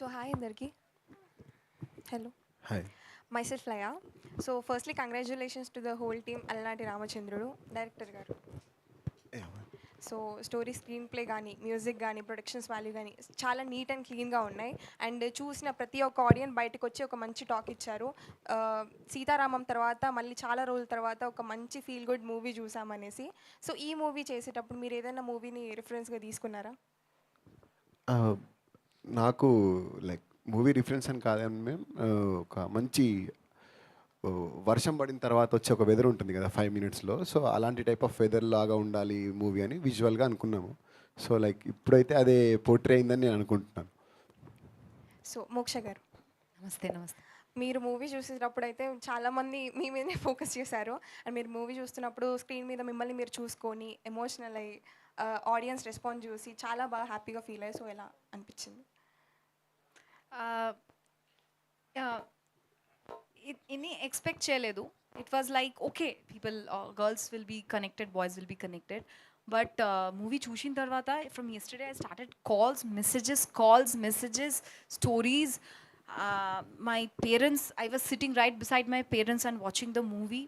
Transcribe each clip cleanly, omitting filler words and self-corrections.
So hi అందరికి. Hello. Hi. Myself Laya. So firstly congratulations to the whole team అలనాటి రామచంద్రుడు director garu. So story screen play కానీ music కానీ productions value కానీ చాలా నీట్ అండ్ క్లీన్గా ఉన్నాయి. అండ్ చూసిన ప్రతి ఒక్క ఆడియన్స్ బయటకు వచ్చి ఒక మంచి టాక్ ఇచ్చారు. సీతారామం తర్వాత మళ్ళీ చాలా రోజుల తర్వాత ఒక మంచి ఫీల్ గుడ్ మూవీ చూసామనేసి. సో ఈ మూవీ చేసేటప్పుడు మీరు ఏదైనా మూవీని రిఫరెన్స్గా తీసుకున్నారా? నాకు లైక్ మూవీ రిఫరెన్స్ అని కాదని మేము ఒక మంచి వర్షం పడిన తర్వాత వచ్చే ఒక వెదర్ ఉంటుంది కదా 5 మినిట్స్లో. సో అలాంటి టైప్ ఆఫ్ వెదర్ లాగా ఉండాలి మూవీ అని విజువల్గా అనుకున్నాము. సో లైక్ ఇప్పుడైతే అదే పోర్ట్రే అయిందని నేను అనుకుంటున్నాను. సో మోక్ష గారు నమస్తే. మీరు మూవీ చూసేటప్పుడు అయితే చాలామంది మీ మీదనే ఫోకస్ చేశారు. అండ్ మీరు మూవీ చూస్తున్నప్పుడు స్క్రీన్ మీద మిమ్మల్ని మీరు చూసుకొని ఎమోషనల్ అయ్యి ఆడియన్స్ రెస్పాన్స్ చూసి చాలా బాగా హ్యాపీగా ఫీల్ అయ్యి. సో ఎలా అనిపించింది? ఇన్ని ఎక్స్పెక్ట్ చేయలేదు. It was like okay, people girls will be connected, boys will be connected. But movie చూసిన తర్వాత from yesterday I started calls, messages, stories. My parents, I was sitting right beside my parents and watching the movie.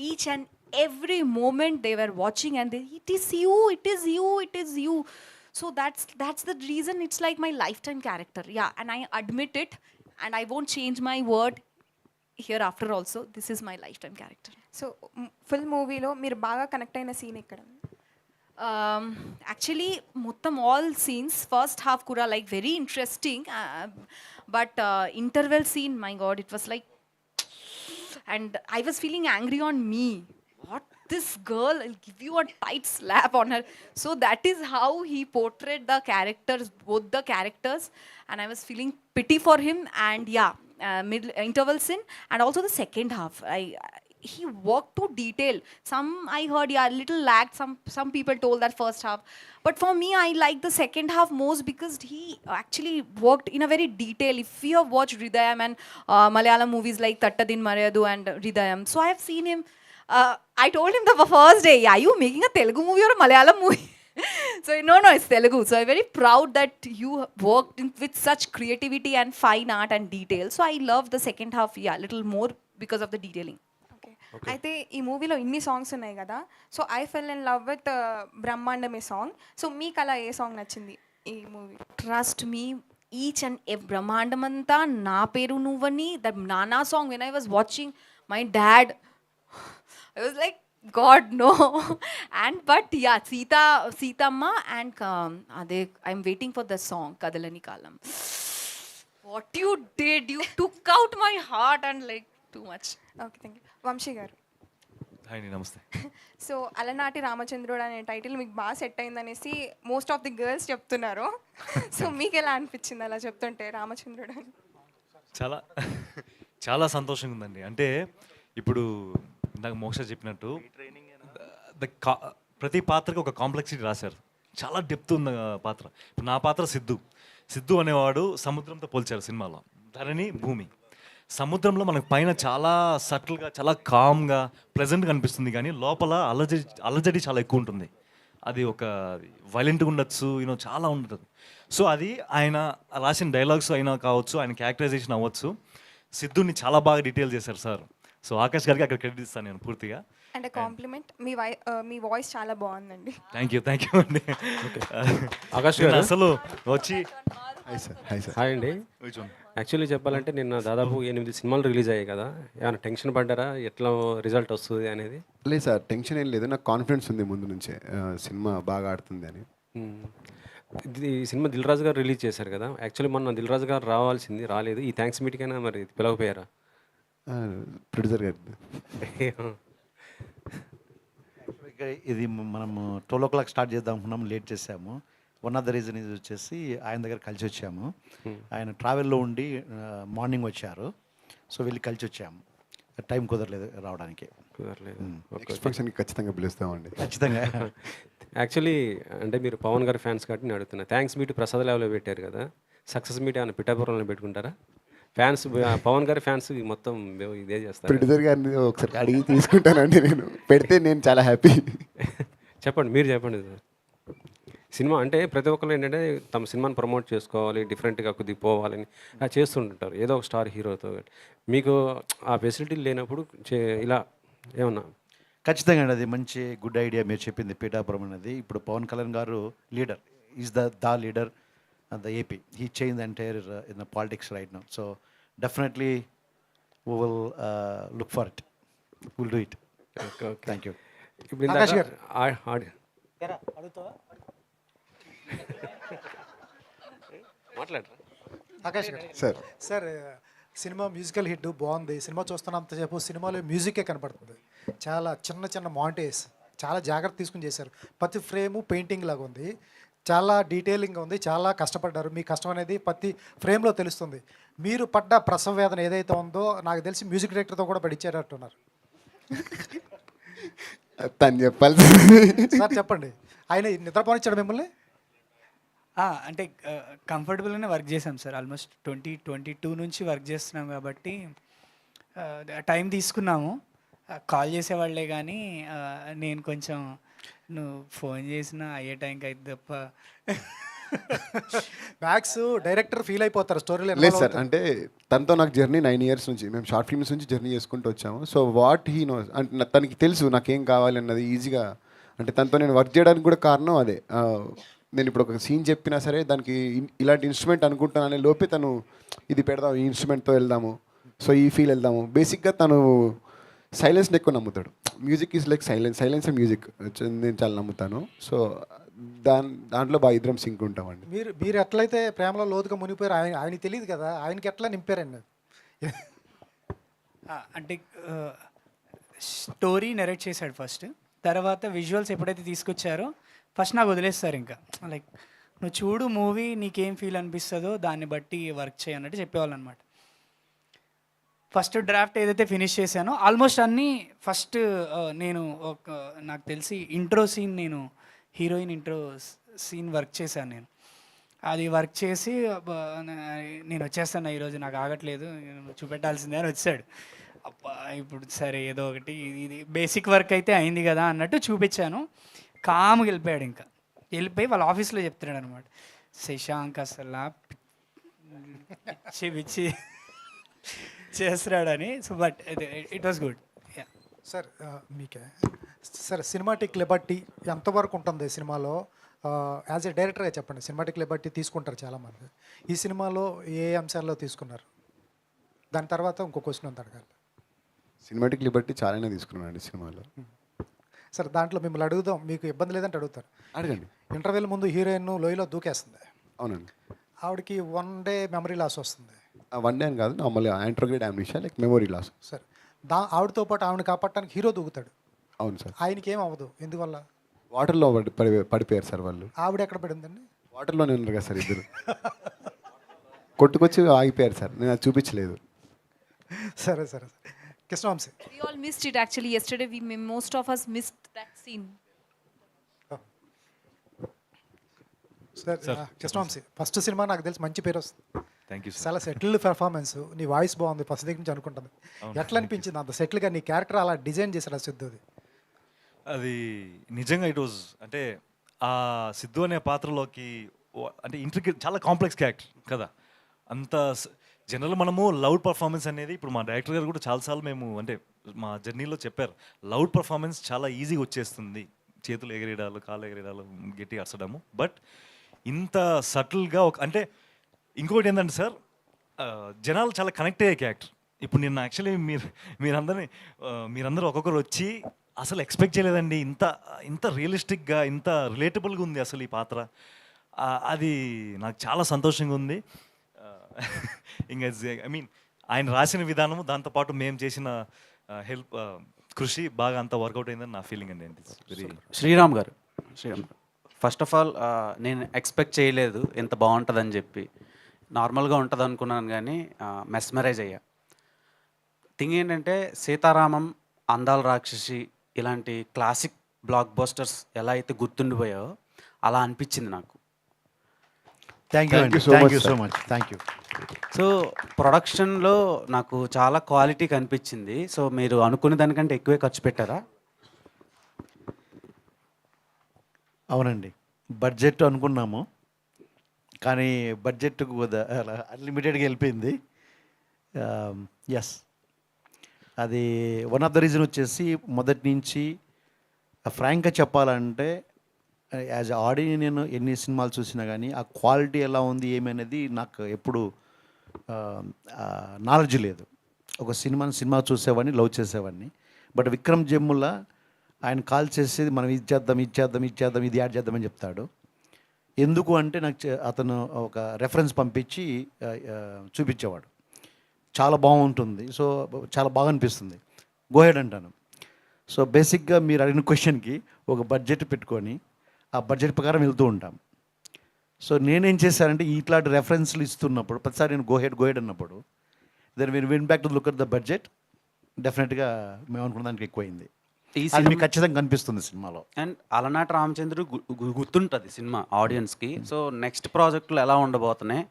Each and every moment they were watching and it is you. So that's the reason it's like my lifetime character. Yeah, and I admit it and I won't change my word hereafter also. This is my lifetime character. So full మూవీలో మీరు బాగా connect అయిన scene ఎక్కడ? Actually మొత్తం all scenes first half కూడా like very interesting, but interval scene, my god, it was like, and I was feeling angry on me. What, this girl, I'll give you a tight slap on her. So that is how he portrayed the characters, both the characters, and I was feeling pity for him. And yeah, middle interval scene and also the second half, he worked to detail. Some I heard, yeah, little lagged. Some people told that first half, but for me I like the second half most because he actually worked in a very detail. If you have watched Hridayam and Malayalam movies like Tattadin Marayadu and Hridayam, so I have seen him. I told him the first day, are you making a Telugu movie or a Malayalam movie? So no, it's Telugu. So I'm very proud that you worked with such creativity and fine art and detail. So I love the second half, yeah, little more because of the detailing. Okay. అయితే ఈ మూవీలో ఇన్ని songs ఉన్నాయి కదా. So I fell in love with బ్రహ్మాండమే song. So మీకు అలా ఏ సాంగ్ నచ్చింది ఈ movie? Trust me, each and every Brahmandamanta, Na Peru Nuvani, that Nana song, when I was watching my dad, I was like, God, no. And but yeah, Seethamma and I'm waiting for the song, Kadalani Kalam. What you did, you took out my heart and like too much. Okay, thank you. Vamshi garu, hi, నమస్తే. So అలనాటి రామచంద్రుడు అనే title మీకు బాగా set అయిందనేసి most of the girls చెప్తున్నారు. So మీకు ఎలా అనిపించింది అలా చెప్తుంటే రామచంద్రుడు అని? చాలా చాలా సంతోషంగా ఉందండి. అంటే ఇప్పుడు ఇందాక మోక్ష చెప్పినట్టు ప్రతి పాత్రకి ఒక కాంప్లెక్సిటీ రాశారు. చాలా డెప్త్ ఉన్న పాత్ర. ఇప్పుడు నా పాత్ర సిద్ధు అనేవాడు సముద్రంతో పోల్చారు సినిమాలో. ధరణి, భూమి. సముద్రంలో మనకు పైన చాలా సటిల్గా, చాలా కామ్గా, ప్లెజెంట్గా అనిపిస్తుంది, కానీ లోపల అలజడి చాలా ఎక్కువ ఉంటుంది. అది ఒక వైలెంట్గా ఉండొచ్చు, చాలా ఉంటుంది. సో అది ఆయన రాసిన డైలాగ్స్ అయినా కావచ్చు, ఆయన క్యారెక్టరైజేషన్ అవ్వచ్చు, సిద్ధుని చాలా బాగా డీటెయిల్ చేశారు సార్. సో ఆకాష్ గారికి అక్కడ క్రెడిట్ ఇస్తాను నేను పూర్తిగా. అండ్ కాంప్లిమెంట్, మీ వాయిస్ చాలా బాగుందండి. థ్యాంక్ యూ అండి. ఆకాష్ గారు అసలు వచ్చి హాయ్ అండి. యాక్చువల్లీ చెప్పాలంటే నిన్న దాదాపు 8 సినిమాలు రిలీజ్ అయ్యాయి కదా. ఏమైనా టెన్షన్ పడ్డారా ఎట్లా రిజల్ట్ వస్తుంది అనేది? లేదు సార్, టెన్షన్ ఏం లేదు. నాకు కాన్ఫిడెన్స్ ఉంది ముందు నుంచే సినిమా బాగా ఆడుతుంది అని. ఈ సినిమా దిల్ రాజు గారు రిలీజ్ చేశారు కదా. యాక్చువల్లీ మొన్న దిల్ రాజు గారు రావాల్సింది, రాలేదు. ఈ థ్యాంక్స్ మీటికైనా మరి పిలవపోయారా? ప్రొడ్యూసర్ గారు ఇది మనము 12 o'clock స్టార్ట్ చేద్దాం అనుకున్నాము, లేట్ చేసాము. వన్ ఆఫ్ ద రీజన్ ఇది వచ్చేసి ఆయన దగ్గర కలిసి వచ్చాము. ఆయన ట్రావెల్లో ఉండి మార్నింగ్ వచ్చారు. సో వెళ్ళి కలిసి వచ్చాము. టైం కుదరలేదు రావడానికి. నెక్స్ట్ ఫంక్షన్కి ఖచ్చితంగా పిలుస్తామండి. ఖచ్చితంగా. యాక్చువల్లీ అంటే మీరు పవన్ గారి ఫ్యాన్స్ కాబట్టి నేను అడుగుతున్నా, థ్యాంక్స్ మీట్ ప్రసాద్ లేవలో పెట్టారు కదా, సక్సెస్ మీట్ ఏమైనా పిఠాపురంలో పెట్టుకుంటారా? ఫ్యాన్స్, పవన్ గారి ఫ్యాన్స్ మొత్తం ఇదే చేస్తారు. ప్రొడ్యూసర్ గారిని ఒకసారి అడిగి తీసుకుంటానండి. నేను పెడితే నేను చాలా హ్యాపీ. చెప్పండి, మీరు చెప్పండి సార్. సినిమా అంటే ప్రతి ఒక్కరు ఏంటంటే తమ సినిమాని ప్రమోట్ చేసుకోవాలి, డిఫరెంట్గా కొద్దిగా పోవాలని చేస్తుంటారు ఏదో ఒక స్టార్ హీరోతో. మీకు ఆ ఫెసిలిటీ లేనప్పుడు ఇలా ఏమన్నా? ఖచ్చితంగా అండి, అది మంచి గుడ్ ఐడియా మీరు చెప్పింది. పీఠాపురం అనేది ఇప్పుడు పవన్ కళ్యాణ్ గారు leader, is the leader the AP. He change the entire in the politics right now. So definitely we will look for it, will do it. Okay, okay. Thank you. ఇప్పుడు ఆకాష్ గారు. మాట్లాడరా? ఆకాష్ గారు. Sir sir, cinema musical hit బాగుంది. Cinema చూస్తున్నంతసేపు సినిమాలో మ్యూజికే కనపడుతుంది. చాలా చిన్న చిన్న మాంటేజ్ చాలా జాగ్రత్త తీసుకుని చేశారు. ప్రతి ఫ్రేము పెయింటింగ్ లాగా ఉంది. చాలా డీటెయిలింగ్గా ఉంది. చాలా కష్టపడ్డారు. మీ కష్టం అనేది ప్రతి ఫ్రేమ్లో తెలుస్తుంది. మీరు పడ్డ ప్రసవ వేదన ఏదైతే ఉందో నాకు తెలిసి మ్యూజిక్ డైరెక్టర్తో కూడా పడిచ్చారట్టున్నారు. తను చెప్పాలి సార్ చెప్పండి, ఆయన నిద్రపోనిచ్చాడు మిమ్మల్ని? అంటే కంఫర్టబుల్గానే వర్క్ చేసాం సార్. ఆల్మోస్ట్ 2022 నుంచి వర్క్ చేస్తున్నాం కాబట్టి టైం తీసుకున్నాము. కాల్ చేసేవాళ్ళే కానీ నేను కొంచెం నువ్వు ఫోన్ చేసినా అయ్యే టైంకి అయితే తప్ప. మ్యాక్స్ డైరెక్టర్ ఫీల్ అయిపోతారు స్టోరీలో. లేదు సార్, అంటే తనతో నాకు జర్నీ 9 years నుంచి, మేము షార్ట్ ఫిల్మ్స్ నుంచి జర్నీ చేసుకుంటూ వచ్చాము. సో వాట్ హీ నోస్ అంటే తనకి తెలుసు నాకేం కావాలి అన్నది ఈజీగా. అంటే తనతో నేను వర్క్ చేయడానికి కూడా కారణం అదే. నేను ఇప్పుడు ఒక సీన్ చెప్పినా సరే దానికి ఇలాంటి ఇన్స్ట్రుమెంట్ అనుకుంటాననే లోపే తను ఇది పెడదాం, ఈ ఇన్స్ట్రుమెంట్తో వెళ్దాము, సో ఈ ఫీల్ వెళ్దాము. బేసిక్గా తను సైలెన్స్ని ఎక్కువ నమ్ముతాడు. Music is like silence music నేను చాలా నమ్ముతాను. సో దాంట్లో బాగా ఇద్దరం సింక్ ఉంటామండి. మీరు ఎట్లయితే ప్రేమలో లోతుగా మునిగిపోయారు, ఆయనకి తెలియదు కదా, ఆయనకి ఎట్లా నింపారండి? అంటే స్టోరీ నెరేట్ చేశాడు ఫస్ట్, తర్వాత విజువల్స్ ఎప్పుడైతే తీసుకొచ్చారో ఫస్ట్ నాకు వదిలేస్తారు. ఇంకా లైక్ నువ్వు చూడు మూవీ, నీకేం ఫీల్ అనిపిస్తుందో దాన్ని బట్టి వర్క్ చేయన్నట్టు చెప్పేవాళ్ళు అనమాట. ఫస్ట్ డ్రాఫ్ట్ ఏదైతే ఫినిష్ చేశానో ఆల్మోస్ట్ అన్నీ ఫస్ట్ నేను ఒక నాకు తెలిసి ఇంట్రో సీన్, నేను హీరోయిన్ ఇంట్రో సీన్ వర్క్ చేశాను. నేను అది వర్క్ చేసి నేను వచ్చేస్తాను ఈరోజు, నాకు ఆగట్లేదు, చూపెట్టాల్సిందే అని వచ్చాడు. అబ్బా ఇప్పుడు సరే ఏదో ఒకటి, ఇది బేసిక్ వర్క్ అయితే అయింది కదా అన్నట్టు చూపించాను. కామ్గా వెళ్ళిపోయాడు. ఇంకా వెళ్ళిపోయి వాళ్ళ ఆఫీస్లో చెప్తున్నాడు అనమాట, శశాంక్ అసలు పిచ్చి చేస్తున్నాడని. So but it was good. Sir మీకే సార్, సినిమాటిక్ లిబర్టీ ఎంతవరకు ఉంటుంది సినిమాలో? యాజ్ ఏ డైరెక్టర్గా చెప్పండి. సినిమాటిక్ లిబర్టీ తీసుకుంటారు చాలామంది. ఈ సినిమాలో ఏ అంశాల్లో తీసుకున్నారు? దాని తర్వాత ఇంకో క్వశ్చన్ ఉంది అడగాలి. సినిమాటిక్ లిబర్టీ చాలానే తీసుకున్నానండి సినిమాలో. సార్ దాంట్లో మిమ్మల్ని అడుగుదాం, మీకు ఇబ్బంది లేదంటే అడుగుతారు. అడగండి. ఇంటర్వెల్ ముందు హీరోయిన్ లోయలో దూకేస్తుంది. అవునండి. ఆవిడకి 1 day మెమరీ లాస్ వస్తుంది. 1 day అని కాదు, నార్మల్గా anterograde amnesia like memory loss. Sir ఆవిడతో పాటు ఆవిడని కాపాడటానికి హీరో దూకుతాడు. అవును సార్. ఆయనకి ఏం అవ్వదు, ఎందువల్ల? వాటర్లో పడిపోయారు సార్ వాళ్ళు. ఆవిడ ఎక్కడ పడిందండి? వాటర్లోనే ఉన్నారు కదా సార్ ఇద్దరు. కొట్టుకొచ్చి ఆగిపోయారు సార్, నేను అది చూపించలేదు. సరే సరే sir. Krishna Vamsi We all missed it actually. Yesterday, most of us missed that scene. Sir, Krishna Vamsi first cinema నాకు తెలిసి మంచి పేరు వస్తుంది. Thank you sir. చాలా సెటిల్డ్ పెర్ఫార్మెన్స్. నీ వాయిస్ బాగుంది ఫస్ట్ దగ్గర నుంచి అనుకుంటుంది. ఎట్లా అనిపించింది అంత సెటిల్గా నీ క్యారెక్టర్ అలా డిజైన్ చేశాడు సిద్ధుది? అది నిజంగా ఇట్ వాజ్ అంటే ఆ సిద్ధు అనే పాత్రలోకి అంటే ఇంట్రికేట్, చాలా కాంప్లెక్స్ క్యారెక్టర్ కదా. అంత జనరల్ మనము లౌడ్ పర్ఫార్మెన్స్ అనేది, ఇప్పుడు మా డైరెక్టర్ గారు కూడా చాలాసార్లు మేము అంటే మా జర్నీలో చెప్పారు, లౌడ్ పర్ఫార్మెన్స్ చాలా ఈజీగా వచ్చేస్తుంది, చేతులు ఎగరేయడాలు, కాళ్ళు ఎగరేయడాలు, గట్టి అరచడము. బట్ ఇంత సటిల్గా ఒక అంటే ఇంకొకటి ఏంటంటే సార్, జనాలు చాలా కనెక్ట్ అయ్యే క్యారెక్టర్. ఇప్పుడు నిన్న యాక్చువల్లీ మీరందరూ ఒక్కొక్కరు వచ్చి అసలు ఎక్స్పెక్ట్ చేయలేదండి ఇంత ఇంత రియలిస్టిక్గా, ఇంత రిలేటబుల్గా ఉంది అసలు ఈ పాత్ర. అది నాకు చాలా సంతోషంగా ఉంది. ఇంకా ఐ మీన్ ఆయన రాసిన విధానము, దాంతోపాటు మేము చేసిన హెల్ప్ కృషి బాగా అంత వర్కౌట్ అయిందని నా ఫీలింగ్ అండి. వెరీ శ్రీరామ్ గారు, ఫస్ట్ ఆఫ్ ఆల్ నేను ఎక్స్పెక్ట్ చేయలేదు ఇంత బాగుంటుందని చెప్పి. నార్మల్గా ఉంటుంది అనుకున్నాను కానీ మెస్మరైజ్ అయ్యా. థింగ్ ఏంటంటే సీతారామం, అందాల రాక్షసి ఇలాంటి క్లాసిక్ బ్లాక్ బస్టర్స్ ఎలా అయితే గుర్తుండిపోయాయో అలా అనిపించింది నాకు. Thank you Thank you so thank much, you so sir. Much. Thank you. So ప్రొడక్షన్లో నాకు చాలా క్వాలిటీ కనిపించింది. సో మీరు అనుకునే దానికంటే ఎక్కువే ఖర్చు పెట్టారా? అవునండి, బడ్జెట్ అనుకున్నాము, కానీ బడ్జెట్ అన్లిమిటెడ్గా వెళ్ళిపోయింది. ఎస్, అది వన్ ఆఫ్ ద రీజన్ వచ్చేసి మొదటి నుంచి ఫ్రాంక్గా చెప్పాలంటే యాజ్ ఆడియన్ నేను ఎన్ని సినిమాలు చూసినా కానీ ఆ క్వాలిటీ ఎలా ఉంది ఏమి అనేది నాకు ఎప్పుడు నాలెడ్జ్ లేదు. ఒక సినిమా చూసేవాడిని, లవ్ చేసేవాడిని. బట్ విక్రమ్ జమ్ముల ఆయన కాల్ చేసేది మనం ఇది చేద్దాం ఇది యాడ్ చేద్దామని చెప్తాడు. ఎందుకు అంటే నాకు అతను ఒక రెఫరెన్స్ పంపించి చూపించేవాడు, చాలా బాగుంటుంది, సో చాలా బాగా అనిపిస్తుంది, గోహెడ్ అంటాను. సో బేసిక్గా మీరు అడిగిన క్వశ్చన్కి ఒక బడ్జెట్ పెట్టుకొని ఆ బడ్జెట్ ప్రకారం వెళ్తూ ఉంటాం. సో నేనేం చేశానంటే ఇట్లాంటి రెఫరెన్స్లు ఇస్తున్నప్పుడు ప్రతిసారి నేను గోహెడ్ అన్నప్పుడు దెన్ మీరు win back to look at the budget, డెఫినెట్గా మేము అనుకున్న దానికి ఎక్కువైంది. ఈ అది మీకు ఖచ్చితంగా కనిపిస్తుంది సినిమాలో. అండ్ అలనాటి రామచంద్రుడు గుర్తుంటుంది సినిమా ఆడియన్స్కి. సో నెక్స్ట్ ప్రాజెక్టులు ఎలా ఉండబోతున్నాయి,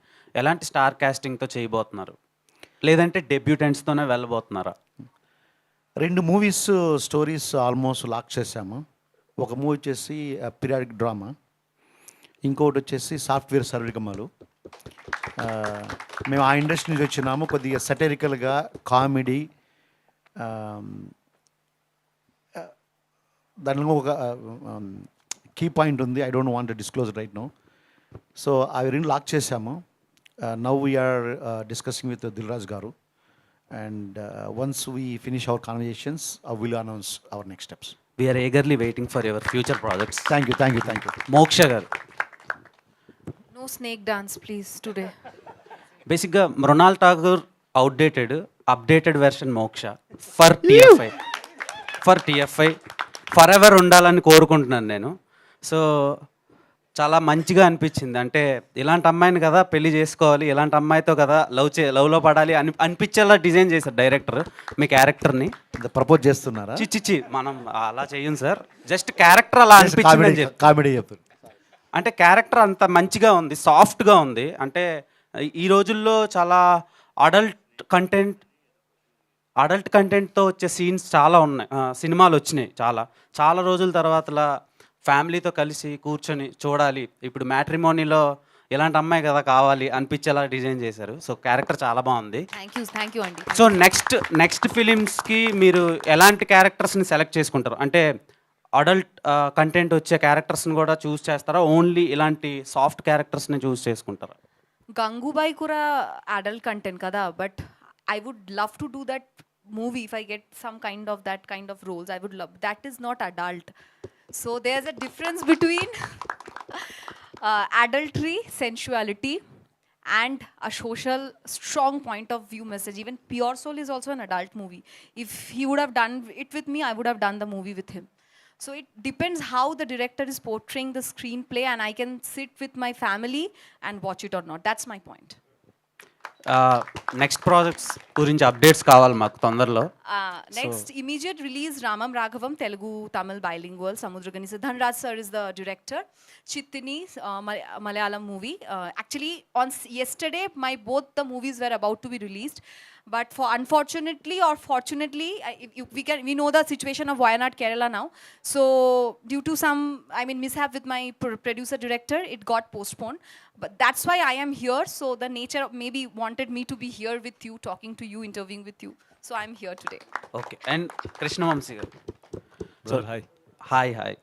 ఎలాంటి స్టార్ కాస్టింగ్తో చేయబోతున్నారు, లేదంటే డెబ్యూటెంట్స్తోనే వెళ్ళబోతున్నారా? 2 మూవీస్ స్టోరీస్ ఆల్మోస్ట్ లాక్ చేశాము. ఒక మూవీ వచ్చేసి పీరియాడిక్ డ్రామా, ఇంకొకటి వచ్చేసి సాఫ్ట్వేర్ సర్వికమ్మలు. మేము ఆ ఇండస్ట్రీ నుంచి వచ్చినాము, కొద్దిగా సటరికల్గా కామెడీ, దానిలో ఒక కీ పాయింట్ ఉంది, I don't want to disclose right now. So అవి 2 లాక్ చేశాము. Now we're discussing with Dilraj garu, and once we finish our conversations will announce our next steps. We're eagerly waiting for your future projects. Thank you. Moksha garu, No snake dance, please, today. బేసిక్గా మృణాల్ ఠాగూర్ అవుట్డేటెడ్, అప్డేటెడ్ version Moksha for TFI forever ఉండాలని కోరుకుంటున్నాను నేను. So చాలా మంచిగా అనిపించింది. అంటే ఇలాంటి అమ్మాయిని కదా పెళ్లి చేసుకోవాలి, ఇలాంటి అమ్మాయితో కదా లవ్లో పడాలి అనిపించేలా డిజైన్ చేశారు డైరెక్టర్ మీ క్యారెక్టర్ని. ప్రపోజ్ చేస్తున్నారా? చిచ్చి మనం అలా చెయ్యం సార్, జస్ట్ క్యారెక్టర్ అలా అనిపించింది. కామెడీ చెప్పారు అంటే క్యారెక్టర్ అంత మంచిగా ఉంది, సాఫ్ట్గా ఉంది. అంటే ఈ రోజుల్లో చాలా అడల్ట్ కంటెంట్తో వచ్చే సీన్స్ చాలా ఉన్నాయి, సినిమాలు వచ్చినాయి చాలా రోజుల తర్వాత ఫ్యామిలీతో కలిసి కూర్చొని చూడాలి. ఇప్పుడు మ్యాట్రిమోనీలో ఇలాంటి అమ్మాయి కదా కావాలి అనిపించేలా డిజైన్ చేశారు. సో క్యారెక్టర్ చాలా బాగుంది. థ్యాంక్ యూ అండి. సో నెక్స్ట్ ఫిలిమ్స్కి మీరు ఎలాంటి క్యారెక్టర్స్ని సెలెక్ట్ చేసుకుంటారు? అంటే అడల్ట్ కంటెంట్ వచ్చే క్యారెక్టర్స్ని కూడా చూస్ చేస్తారా, ఓన్లీ ఇలాంటి సాఫ్ట్ క్యారెక్టర్స్ని చూస్ చేసుకుంటారా? గంగూబాయ్ కూడా అడల్ట్ కంటెంట్ కదా, but I would love to do that movie if I get some kind of roles. I would love. That is not adult. So there's a difference between adultery, sensuality, and a social strong point of view message. Even Pure Soul is also an adult movie. If he would have done it with me, I would have done the movie with him. So it depends how the director is portraying the screenplay, and I can sit with my family and watch it or not. That's my point. Next projects గురించి updates కావాలి మాకు తొందరలో. Next immediate release Ramam Raghavam, Telugu Tamil bilingual. Samudragani Dhanraj sir is the director. Chittini Malayalam movie. Actually on yesterday both the movies were about to be released, but unfortunately or fortunately we know the situation of Wayanad Kerala now. So due to some mishap with my producer director, it got postponed. But that's why I am here. So the nature maybe wanted me to be here with you, talking to you, interviewing with you. So I'm here today. Okay. And Krishna Vamsi గారు, so hi. Hi.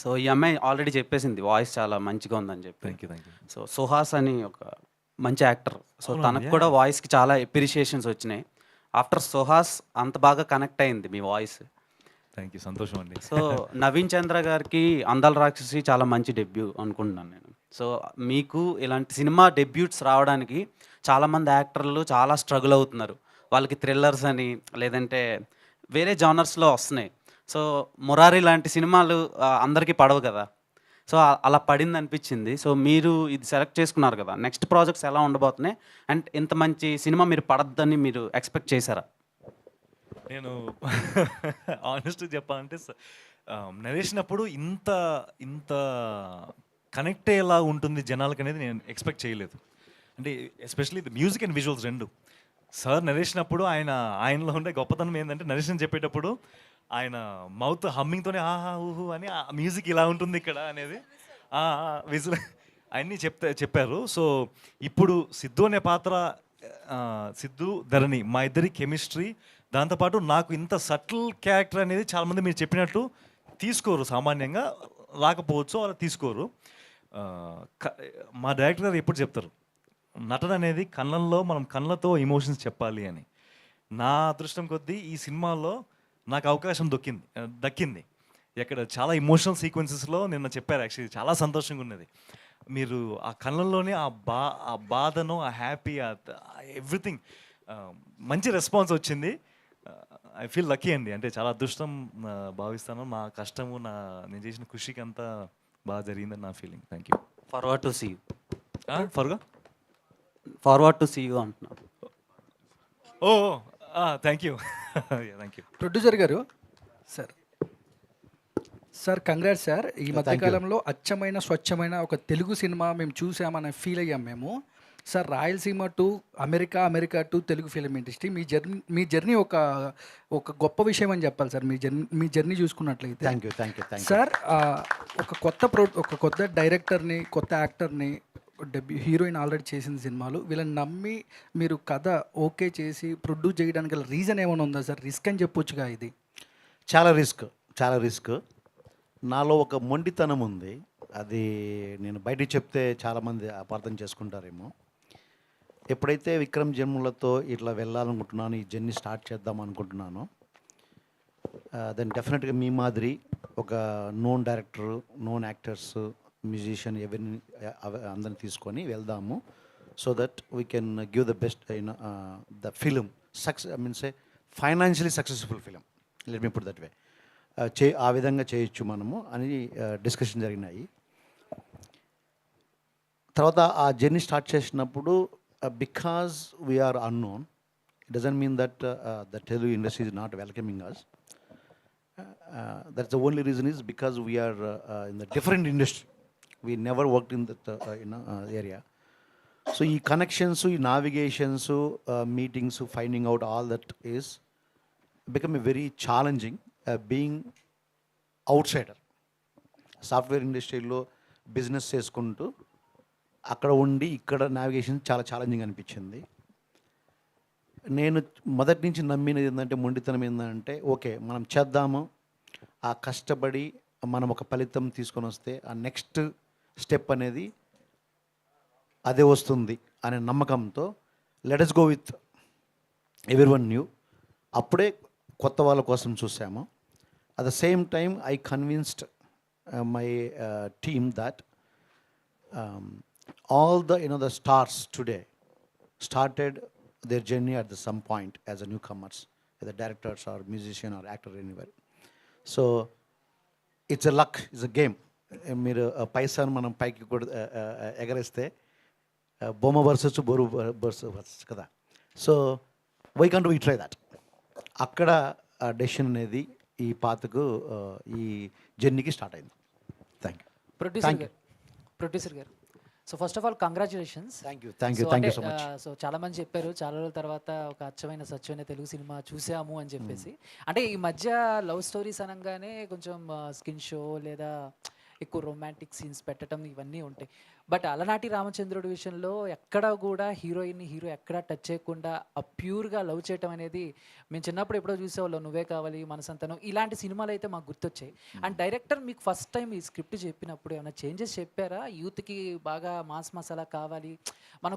So ఈ అమ్మాయి already చెప్పేసింది voice చాలా మంచిగా ఉందని చెప్పి. Thank you. So Suhas అని ఒక మంచి యాక్టర్. సో తనకు కూడా వాయిస్కి చాలా ఎప్రిషియేషన్స్ వచ్చినాయి. ఆఫ్టర్ సుహాస్ అంత బాగా కనెక్ట్ అయింది మీ వాయిస్. థ్యాంక్ యూ, సంతోషం అండి. సో నవీన్ చంద్ర గారికి అందాల రాక్షసి చాలా మంచి డెబ్యూ అనుకుంటున్నాను నేను. సో మీకు ఇలాంటి సినిమా డెబ్యూట్స్ రావడానికి చాలామంది యాక్టర్లు చాలా స్ట్రగుల్ అవుతున్నారు. వాళ్ళకి థ్రిల్లర్స్ అని లేదంటే వేరే జానర్స్లో వస్తున్నాయి. సో మురారి లాంటి సినిమాలు అందరికీ పడవు కదా. సో అలా పడింది అనిపించింది. సో మీరు ఇది సెలెక్ట్ చేసుకున్నారు కదా, నెక్స్ట్ ప్రాజెక్ట్స్ ఎలా ఉండబోతున్నాయి అండ్ ఇంత మంచి సినిమా మీరు పడద్దని మీరు ఎక్స్పెక్ట్ చేశారా? నేను ఆనెస్ట్ చెప్పాలంటే నరేషన్ అప్పుడు ఇంత కనెక్ట్ అయ్యేలా ఉంటుంది జనాలకి అనేది నేను ఎక్స్పెక్ట్ చేయలేదు. అంటే especially the music and visuals రెండు. సార్ నరేషన్ అప్పుడు ఆయనలో ఉండే గొప్పతనం ఏంటంటే నరేషన్ చెప్పేటప్పుడు ఆయన మౌత్ హమ్మింగ్తోనే ఆహా ఊహు అని ఆ మ్యూజిక్ ఇలా ఉంటుంది ఇక్కడ అనేది విజువల్ అన్నీ చెప్పారు. సో ఇప్పుడు సిద్ధు అనే పాత్ర, సిద్ధు ధరణి మా ఇద్దరి కెమిస్ట్రీ, దాంతోపాటు నాకు ఇంత సటిల్ క్యారెక్టర్ అనేది చాలామంది మీరు చెప్పినట్టు తీసుకోరు, సామాన్యంగా రాకపోవచ్చు, అలా తీసుకోరు. మా డైరెక్టర్ గారు ఎప్పుడు చెప్తారు, నటన అనేది కళ్ళల్లో, మనం కళ్ళతో ఎమోషన్స్ చెప్పాలి అని. నా అదృష్టం కొద్దీ ఈ సినిమాలో నాకు అవకాశం దక్కింది. ఇక్కడ చాలా ఇమోషనల్ సీక్వెన్సెస్లో నిన్న చెప్పారు, యాక్చువల్లీ చాలా సంతోషంగా ఉన్నది. మీరు ఆ కళ్ళల్లోనే ఆ బాధను, ఆ హ్యాపీ, ఎవ్రీథింగ్ మంచి రెస్పాన్స్ వచ్చింది. ఐ ఫీల్ లక్కీ అండి, అంటే చాలా అదృష్టం భావిస్తాను. నా కష్టము, నేను చేసిన కృషికి అంతా బాగా జరిగిందని నా feeling. Thank you. Forward to see you. Forward to see you అంటున్నా. Oh thank you. Thank you. Producer garu sir congrats sir. ఈ మధ్యకాలంలో అచ్చమైన స్వచ్ఛమైన ఒక తెలుగు సినిమా మేము చూసామని ఫీల్ అయ్యాం మేము. Sir Rayalaseema to America to Telugu film industry me journey ఒక గొప్ప విషయం అని చెప్పాలి సార్. మీ జర్నీ చూసుకున్నట్లయితే థ్యాంక్ యూ. సార్ ఒక కొత్త డైరెక్టర్ని, కొత్త యాక్టర్ని, హీరోయిన్ ఆల్రెడీ చేసిన సినిమాలు, వీళ్ళని నమ్మి మీరు కథ ఓకే చేసి ప్రొడ్యూస్ చేయడానికి గల రీజన్ ఏమైనా ఉందా సార్? రిస్క్ అని చెప్పొచ్చుగా ఇది. చాలా రిస్క్. నాలో ఒక మొండితనం ఉంది, అది నేను బయటికి చెప్తే చాలామంది అపార్థం చేసుకుంటారేమో. ఎప్పుడైతే విక్రమ్ జన్మలతో ఇట్లా వెళ్ళాలనుకుంటున్నాను, ఈ జర్నీ స్టార్ట్ చేద్దాం అనుకుంటున్నాను, దెన్ డెఫినెట్గా మీ మాదిరి ఒక known director, known actors, musician ఎవరిని అందరిని తీసుకొని వెళ్దాము. So that we can give the best in the film financially successful film, let me put that way. ఆ విధంగా చేయొచ్చు మనము అని డిస్కషన్ జరిగినాయి. తర్వాత ఆ జర్నీ స్టార్ట్ చేసినప్పుడు because we are unknown, it doesn't mean that the Telugu industry is not welcoming us. That's the only reason is because we are in the different industry, we never worked in that area. So ఈ connections, ఈ navigations, meetings, finding out all that is become a very challenging being out cider. Software ఇండస్ట్రీలో business చేసుకుంటూ అక్కడ ఉండి ఇక్కడ navigation చాలా challenging అనిపించింది. నేను మొదటి నుంచి నమ్మినది ఏంటంటే, మొండితనం ఏంటంటే, ఓకే మనం చేద్దాము, ఆ కష్టపడి మనం ఒక ఫలితం తీసుకొని వస్తే ఆ నెక్స్ట్ స్టెప్ అనేది అదే వస్తుంది అనే నమ్మకంతో let us go with everyone new. అప్పుడే కొత్త వాళ్ళ కోసం చూసాము. At the same time, I convinced my team that all the stars today started their journey at some point as a newcomers, either directors or musician or actor anywhere. So it's a luck, it's a game. మీరు పైసాను మనం పైకి కూడా ఎగరేస్తే బొమ్మ versus బరువు versus కదా. So why can't we try that? అక్కడ decision అనేది ఈ పాతకు ఈ జర్నీకి స్టార్ట్ అయింది. Thank you. Producer garu so first of all congratulations. Thank you so much. So చాలా మంది చెప్పారు చాలా రోజుల తర్వాత ఒక స్వచ్ఛమైన తెలుగు సినిమా చూసాము అని చెప్పేసి. అంటే ఈ మధ్య లవ్ స్టోరీస్ అనగానే కొంచెం స్కిన్ షో లేదా ఎక్కువ రొమాంటిక్ సీన్స్ పెట్టడం ఇవన్నీ ఉంటాయి. బట్ అలనాటి రామచంద్రుడి విషయంలో ఎక్కడా కూడా హీరో ఎక్కడా టచ్ చేయకుండా ఆ ప్యూర్గా లవ్ చేయటం అనేది మేము చిన్నప్పుడు ఎప్పుడో చూసేవాళ్ళం. నువ్వే కావాలి, మనసంతనం, ఇలాంటి సినిమాలు అయితే మాకు గుర్తొచ్చాయి. అండ్ డైరెక్టర్ మీకు ఫస్ట్ టైం ఈ స్క్రిప్ట్ చెప్పినప్పుడు ఏమైనా చేంజెస్ చెప్పారా? యూత్కి బాగా మాస్ మసాలా కావాలి, మనం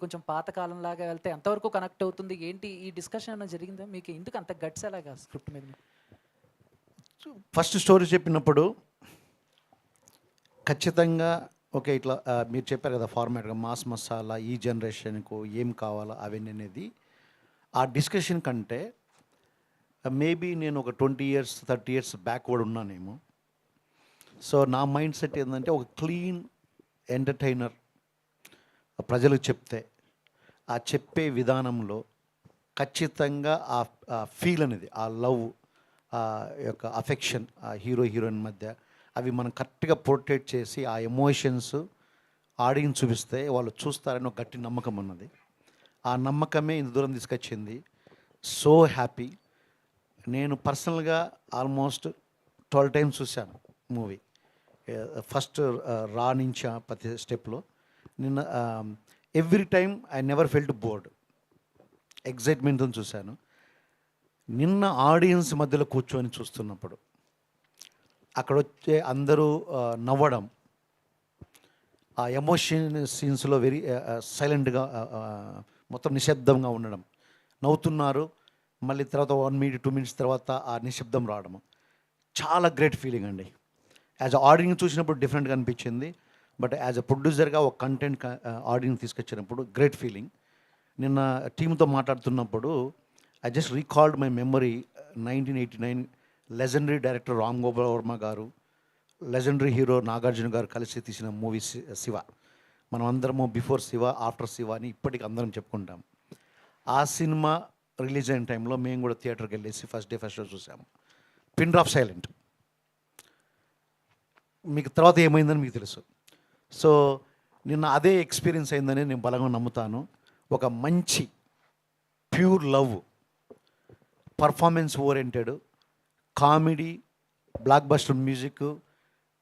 కొంచెం పాతకాలంలాగా వెళ్తే ఎంతవరకు కనెక్ట్ అవుతుంది, ఏంటి ఈ డిస్కషన్ ఏమైనా జరిగిందా? మీకు ఎందుకు అంత గట్స్ అలాగా స్క్రిప్ట్ మీద? ఫస్ట్ స్టోరీ చెప్పినప్పుడు ఖచ్చితంగా ఓకే ఇట్లా మీరు చెప్పారు కదా ఫార్మాట్గా మాస్ మసాలా, ఈ జనరేషన్కు ఏం కావాలా అవన్నీ అనేది ఆ డిస్కషన్ కంటే మేబీ నేను ఒక 20 years 30 years బ్యాక్వర్డ్ ఉన్నానేమో. సో నా మైండ్ సెట్ ఏంటంటే ఒక క్లీన్ ఎంటర్టైనర్ ప్రజలకు చెప్తే ఆ చెప్పే విధానంలో ఖచ్చితంగా ఆ ఫీల్ అనేది, ఆ లవ్, ఆ యొక్క అఫెక్షన్ ఆ హీరోయిన్ మధ్య అవి మనం కరెక్ట్గా పోర్ట్రేట్ చేసి ఆ ఎమోషన్స్ ఆడియన్స్ చూపిస్తే వాళ్ళు చూస్తారని ఒక గట్టి నమ్మకం ఉన్నది. ఆ నమ్మకమే ఇంత దూరం తీసుకొచ్చింది. So happy. నేను పర్సనల్గా ఆల్మోస్ట్ 12 times చూశాను మూవీ. ఫస్ట్ రా నుంచి ప్రతి స్టెప్లో నిన్న every time I never felt bored, ఎగ్జైట్మెంట్తో చూశాను. నిన్న ఆడియన్స్ మధ్యలో కూర్చొని చూస్తున్నప్పుడు అక్కడ వచ్చే అందరూ నవ్వడం, ఆ ఎమోషన్ సీన్స్లో వెరీ సైలెంట్గా మొత్తం నిశ్శబ్దంగా ఉండడం, నవ్వుతున్నారు, మళ్ళీ తర్వాత 1 minute 2 minutes తర్వాత ఆ నిశ్శబ్దం రావడం, చాలా గ్రేట్ ఫీలింగ్ అండి. యాజ్ ఆడియన్స్ చూసినప్పుడు డిఫరెంట్గా అనిపించింది, బట్ యాజ్ అ ప్రొడ్యూసర్గా ఒక కంటెంట్ ఆడియన్స్ తీసుకొచ్చినప్పుడు గ్రేట్ ఫీలింగ్. నిన్న టీంతో మాట్లాడుతున్నప్పుడు I just recalled my memory 1989 legendary director Ram Gopal Varma గారు, లెజెండరీ హీరో నాగార్జున గారు కలిసి తీసిన మూవీ శివ. మనం అందరము బిఫోర్ శివ ఆఫ్టర్ శివ అని ఇప్పటికి అందరం చెప్పుకుంటాం. ఆ సినిమా రిలీజ్ అయిన టైంలో మేము కూడా థియేటర్కి వెళ్ళేసి ఫస్ట్ షో చూసాము. Pin drop silent. మీకు తర్వాత ఏమైందని మీకు తెలుసు. సో నిన్న అదే ఎక్స్పీరియన్స్ అయిందని నేను బలంగా నమ్ముతాను. ఒక మంచి pure love, performance oriented, comedy, block buster music,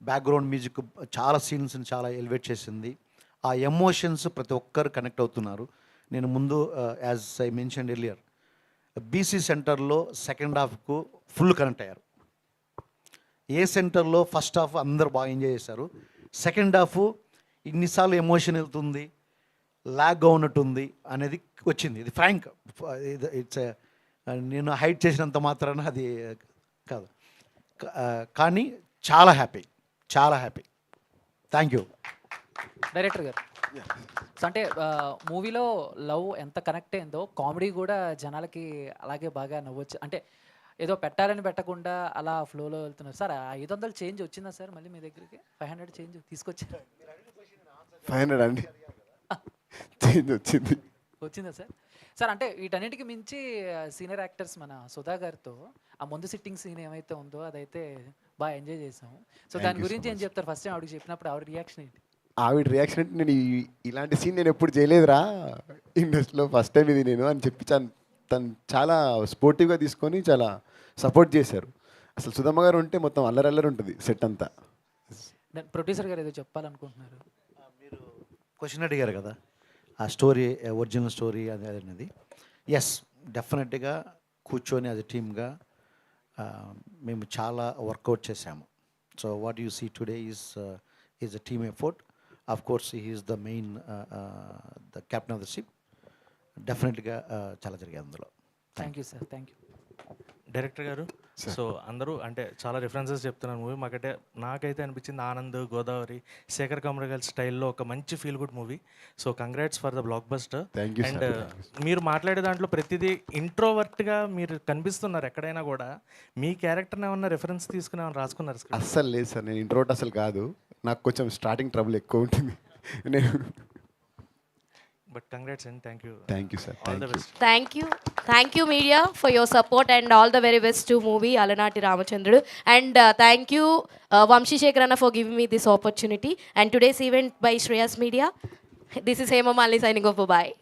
background music చాలా సీన్స్ని చాలా ఎలివేట్ చేసింది. ఆ ఎమోషన్స్ ప్రతి ఒక్కరు కనెక్ట్ అవుతున్నారు. నేను ముందు as I mention earlier BC సెంటర్లో సెకండ్ హాఫ్కు ఫుల్ కనెక్ట్ అయ్యారు. ఏ సెంటర్లో ఫస్ట్ హాఫ్ అందరూ బాగా ఎంజాయ్ చేశారు. సెకండ్ హాఫ్ ఇన్నిసార్లు ఎమోషన్ వెళ్తుంది, లాగ్గా ఉన్నట్టుంది అనేది వచ్చింది. ఇది ఫ్రాంక్, ఇట్స్ నేను హైట్ చేసినంత మాత్రాన అది కాదు, కానీ చాలా హ్యాపీ, చాలా happy. Thank you director garu. So అంటే మూవీలో లవ్ ఎంత కనెక్ట్ అయిందో కామెడీ కూడా జనాలకి అలాగే బాగా నవ్వచ్చు. అంటే ఏదో పెట్టాలని పెట్టకుండా అలా ఫ్లోలో వెళ్తున్నారు. సార్ 500 చేంజ్ వచ్చిందా సార్ మళ్ళీ మీ దగ్గరికి? 500 చేంజ్ తీసుకొచ్చారు? 500 అండి చేంజ్ వచ్చింది. వచ్చిందా సార్? సార్ అంటే వీటన్నిటికి మించి సీనియర్ యాక్టర్స్ మన సుధా గారితో ఆ ముందు సిట్టింగ్ సీన్ ఏమైతే ఉందో అదైతే బాగా ఎంజాయ్ చేసాము. సో దాని గురించి ఏం చెప్తారు? ఫస్ట్ టైం ఆవిడకి చెప్పినప్పుడు ఆవిడ రియాక్షన్ ఏంటి? ఆవిడ రియాక్షన్ అంటే నేను ఇలాంటి సీన్ నేను ఎప్పుడు చేయలేదురా ఇండస్ట్రీలో, ఫస్ట్ టైం ఇది నేను అని చెప్పి తను చాలా స్పోర్టివ్గా తీసుకొని చాలా సపోర్ట్ చేశారు. అసలు సుధమ్మ గారు ఉంటే మొత్తం అల్లరల్లరి ఉంటుంది సెట్ అంతా. ప్రొడ్యూసర్ గారు ఏదో చెప్పాలనుకుంటున్నారు. మీరు క్వశ్చన్ అడిగారు కదా, ఆ స్టోరీ ఒరిజినల్ స్టోరీ అనేది. ఎస్, డెఫినెట్గా కూర్చొని యాజ్ ఎ టీమ్గా మేము చాలా వర్కౌట్ చేశాము. So what you see today is a team effort. Of course he is the main the captain of the ship. డెఫినెట్గా చాలా జరిగాయి అందులో. Thank you sir. Thank you director garu. So అందరూ అంటే చాలా రిఫరెన్సెస్ చెప్తున్నారు మూవీ. నాకైతే అనిపించింది ఆనంద్, గోదావరి, శేఖర్ కమరగల్ స్టైల్లో ఒక మంచి feel good movie. So congrats for the block buster. And మీరు మాట్లాడే దాంట్లో ప్రతిదీ ఇంట్రోవర్ట్గా మీరు కనిపిస్తున్నారు. ఎక్కడైనా కూడా మీ క్యారెక్టర్ని ఏమన్నా రిఫరెన్స్ తీసుకుని ఏమన్నా రాసుకున్నారు? అస్సలు లేదు సార్, నేను ఇంట్రోవర్ట్ అసలు కాదు. నాకు కొంచెం స్టార్టింగ్ ట్రబుల్ ఎక్కువ ఉంటుంది. నేను but congrats and thank you. Thank you sir. All the best. Thank you media for your support and all the very best to movie Alanati Ramachandrudu. And thank you Vamshi Shekharana for giving me this opportunity. And today's event by Shreyas Media. This is Hema Malini signing off. Bye.